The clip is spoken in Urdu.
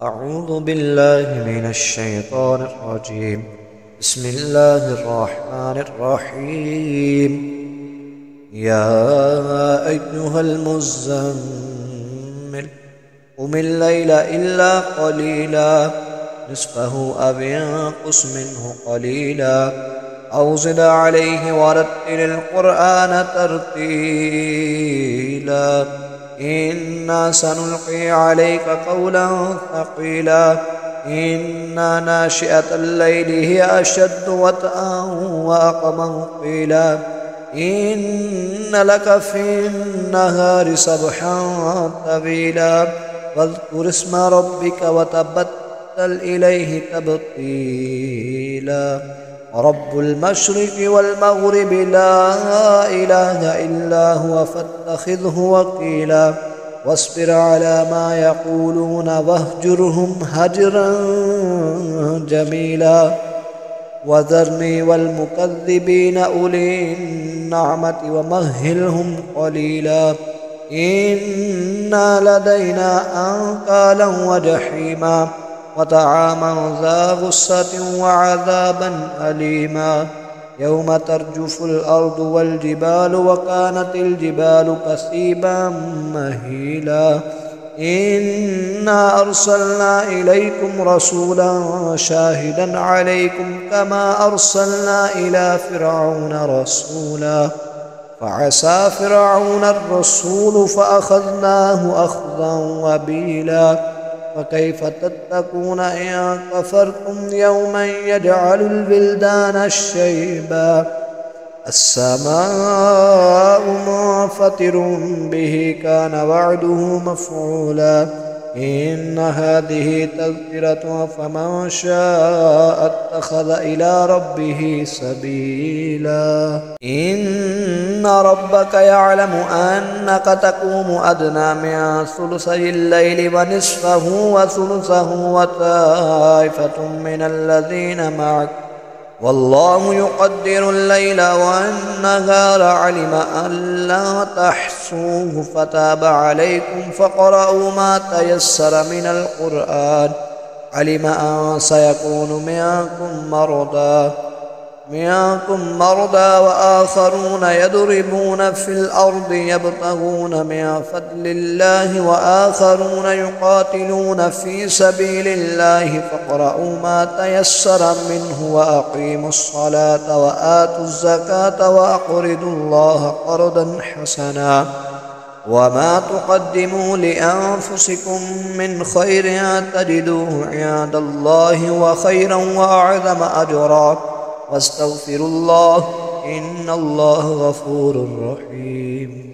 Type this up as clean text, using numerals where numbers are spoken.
أعوذ بالله من الشيطان الرجيم. بسم الله الرحمن الرحيم. يا أيها المزمل قم الليل إلا قليلا نصفه أو انقص منه قليلا أو زد عليه ورتل القرآن ترتيلا إنا سنلقي عليك قولا ثقيلا إن ناشئة الليل هي أشد وطئا وأقوم قيلا إن لك في النهار سبحا طويلا واذكر اسم ربك وتبتل إليه تبتيلا رب المشرق والمغرب لا إله إلا هو فاتخذه وكيلا واصبر على ما يقولون واهجرهم هجرا جميلا وذرني والمكذبين أولي النعمة ومهلهم قليلا إنا لدينا أنكالا وجحيما وطعاما ذا غصة وعذابا أليما يوم ترجف الأرض والجبال وكانت الجبال كثيبا مهيلا إنا أرسلنا إليكم رسولا شاهدا عليكم كما أرسلنا إلى فرعون رسولا فعسى فرعون الرسول فأخذناه أخذا وبيلا فكيف تتقون إن كفرتم يوما يجعل البلدان شيبا السماء منفطر به كان وعده مفعولا إن هذه تذكرة فمن شاء اتخذ إلى ربه سبيلا إن ربك يعلم أنك تقوم أدنى من ثلثي الليل ونصفه وثلثه وطائفة من الذين معك والله يقدر الليل والنهار علم أن لا تحصوه فتاب عليكم فقرأوا ما تيسر من القرآن علم أن سيكون منكم مرضى وآخرون يضربون في الأرض يبتغون من فضل الله وآخرون يقاتلون في سبيل الله فاقرؤوا ما تيسر منه وأقيموا الصلاة وآتوا الزكاة وأقرضوا الله قرضا حسنا وما تقدموا لأنفسكم من خير تجدوه عند الله وخيرا وأعظم أجرا واستغفروا الله إن الله غفور رحيم.